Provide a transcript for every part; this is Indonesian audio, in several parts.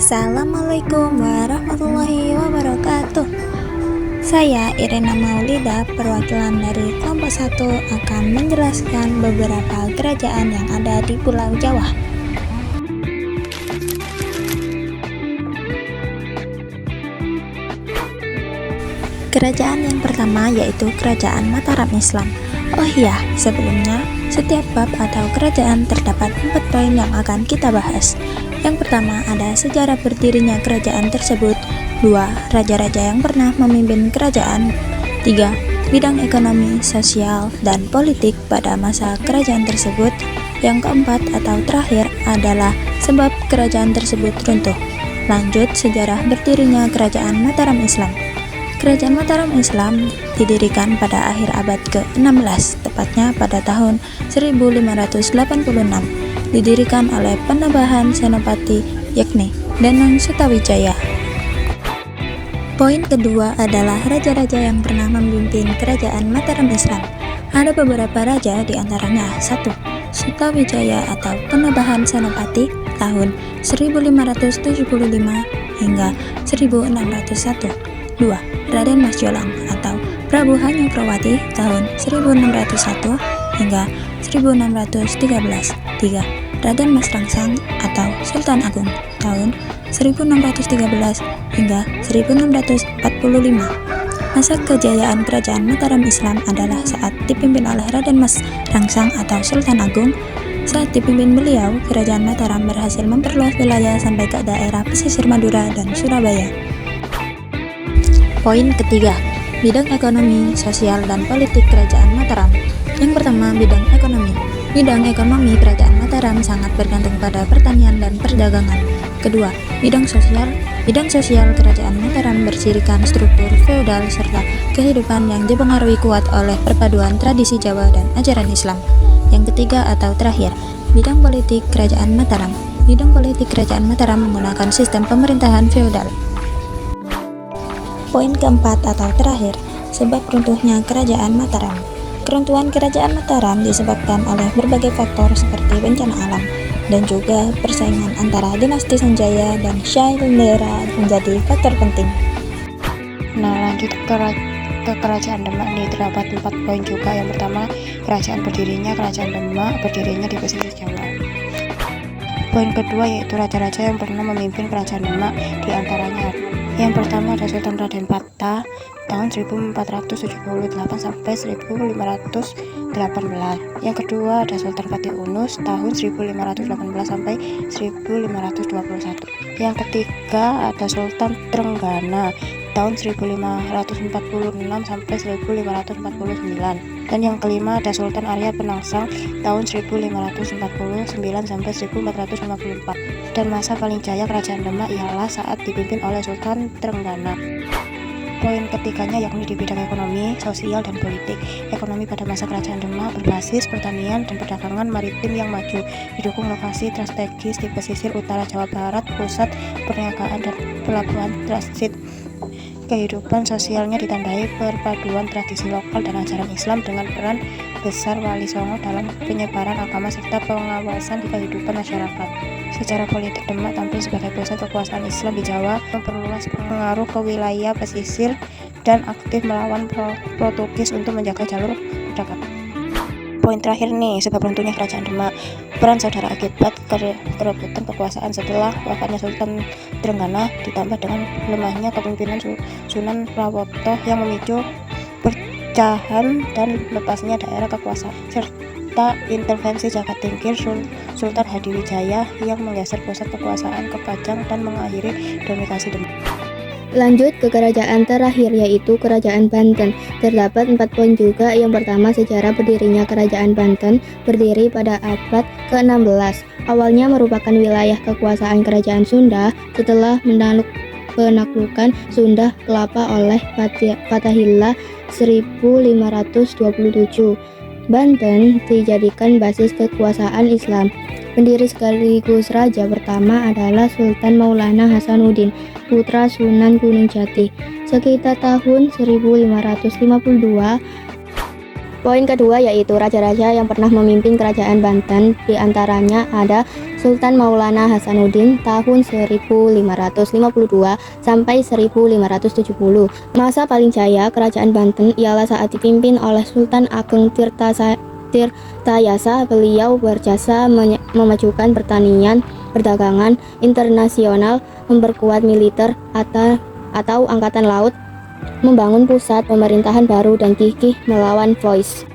Assalamualaikum warahmatullahi wabarakatuh. Saya Irena Maulida, perwakilan dari kelompok 1 akan menjelaskan beberapa kerajaan yang ada di Pulau Jawa. Kerajaan yang pertama yaitu Kerajaan Mataram Islam. Oh iya, sebelumnya, setiap bab atau kerajaan terdapat 4 poin yang akan kita bahas. Yang pertama ada sejarah berdirinya kerajaan tersebut. 2. Raja-raja yang pernah memimpin kerajaan. 3. Bidang ekonomi, sosial, dan politik pada masa kerajaan tersebut. Yang keempat atau terakhir adalah sebab kerajaan tersebut runtuh. Lanjut sejarah berdirinya Kerajaan Mataram Islam. Kerajaan Mataram Islam didirikan pada akhir abad ke-16, tepatnya pada tahun 1586. Didirikan oleh Penabahan Senopati yakni Danang Sutawijaya. Poin kedua adalah raja-raja yang pernah memimpin Kerajaan Mataram Islam. Ada beberapa raja diantaranya 1. Sutawijaya atau Penabahan Senopati tahun 1575 hingga 1601. 2. Raden Mas Jolang atau Prabu Hanyokroowati tahun 1601 hingga 1613. 3. Raden Mas Rangsang atau Sultan Agung tahun 1613 hingga 1645. Masa kejayaan Kerajaan Mataram Islam adalah saat dipimpin oleh Raden Mas Rangsang atau Sultan Agung. Saat dipimpin beliau, Kerajaan Mataram berhasil memperluas wilayah sampai ke daerah pesisir Madura dan Surabaya. Poin ketiga, bidang ekonomi, sosial, dan politik Kerajaan Mataram. Yang pertama, bidang ekonomi. Bidang ekonomi Kerajaan Mataram sangat bergantung pada pertanian dan perdagangan. Kedua, bidang sosial. Bidang sosial Kerajaan Mataram bersirikan struktur feodal serta kehidupan yang dipengaruhi kuat oleh perpaduan tradisi Jawa dan ajaran Islam. Yang ketiga atau terakhir, bidang politik Kerajaan Mataram. Bidang politik Kerajaan Mataram menggunakan sistem pemerintahan feodal. Poin keempat atau terakhir, sebab runtuhnya Kerajaan Mataram. Keruntuhan Kerajaan Mataram disebabkan oleh berbagai faktor seperti bencana alam dan juga persaingan antara dinasti Sanjaya dan Syah Lembera menjadi faktor penting. Nah, lanjut ke Kerajaan Demak nih, terdapat 4 poin juga. Yang pertama, Kerajaan Demak berdirinya di pesisir Jawa. Poin kedua yaitu raja-raja yang pernah memimpin Kerajaan Demak, di antaranya yang pertama ada Sultan Raden Patah tahun 1478 sampai 1518. Yang kedua ada Sultan Fatih Unus tahun 1518 sampai 1521. Yang ketiga ada Sultan Trenggana tahun 1546 sampai 1549. Dan yang kelima ada Sultan Arya Penangsang tahun 1549 sampai 1454. Dan masa paling jaya Kerajaan Demak ialah saat dipimpin oleh Sultan Trenggana. Poin ketiganya yakni di bidang ekonomi, sosial, dan politik. Ekonomi pada masa Kerajaan Demak berbasis pertanian dan perdagangan maritim yang maju, didukung lokasi strategis di pesisir utara Jawa Barat, pusat perniagaan dan pelabuhan transit. Kehidupan sosialnya ditandai perpaduan tradisi lokal dan ajaran Islam dengan peran besar Wali Songo dalam penyebaran agama serta pengawasan di kehidupan masyarakat. Secara politik, Demak tampil sebagai pusat kekuasaan Islam di Jawa, memperluas pengaruh ke wilayah pesisir dan aktif melawan Portugis untuk menjaga jalur perdagangan. Poin terakhir nih, sebab runtuhnya Kerajaan Demak. Peran saudara akibat kerebutan kekuasaan setelah wafatnya Sultan Trenggana ditambah dengan lemahnya kepemimpinan Sunan Prawoto yang memicu perpecahan dan lepasnya daerah kekuasaan serta intervensi Jagat Tingkir Sultan Hadiwijaya yang menggeser pusat kekuasaan ke Pajang dan mengakhiri dominasi Demak. Lanjut ke kerajaan terakhir yaitu Kerajaan Banten. Terdapat 4 poin juga. Yang pertama, sejarah berdirinya Kerajaan Banten berdiri pada abad ke-16. Awalnya merupakan wilayah kekuasaan Kerajaan Sunda setelah penaklukan Sunda Kelapa oleh Fathahillah 1527. Banten dijadikan basis kekuasaan Islam. Pendiri sekaligus raja pertama adalah Sultan Maulana Hasanuddin, putra Sunan Gunung Jati. Sekitar tahun 1552, Poin kedua yaitu raja-raja yang pernah memimpin kerajaan Banten, di antaranya ada Sultan Maulana Hasanuddin tahun 1552 sampai 1570. Masa paling jaya kerajaan Banten ialah saat dipimpin oleh Sultan Ageng Tirtayasa. Beliau berjasa memajukan pertanian, perdagangan internasional, memperkuat militer atau angkatan laut, membangun pusat pemerintahan baru dan gigih melawan Vois.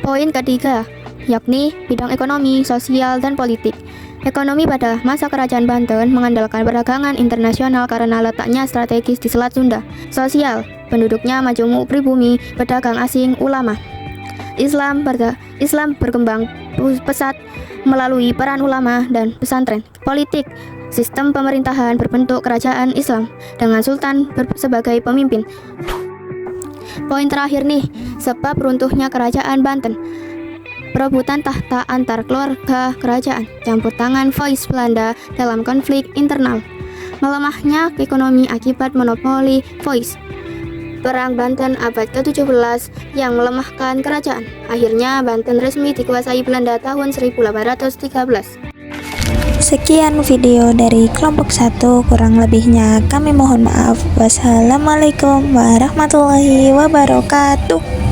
Poin ketiga, yakni bidang ekonomi, sosial, dan politik. Ekonomi pada masa kerajaan Banten mengandalkan perdagangan internasional karena letaknya strategis di Selat Sunda. Sosial, penduduknya majemuk pribumi, pedagang asing, ulama. Islam berkembang pesat melalui peran ulama dan pesantren. Politik, sistem pemerintahan berbentuk kerajaan Islam dengan sultan sebagai pemimpin. Poin terakhir nih, sebab runtuhnya kerajaan Banten. Perebutan tahta antar keluarga kerajaan, campur tangan Vois Belanda dalam konflik internal, melemahnya ekonomi akibat monopoli Vois, Perang Banten abad ke-17 yang melemahkan kerajaan. Akhirnya Banten resmi dikuasai Belanda tahun 1813. Sekian video dari kelompok 1, kurang lebihnya kami mohon maaf. Wassalamualaikum warahmatullahi wabarakatuh.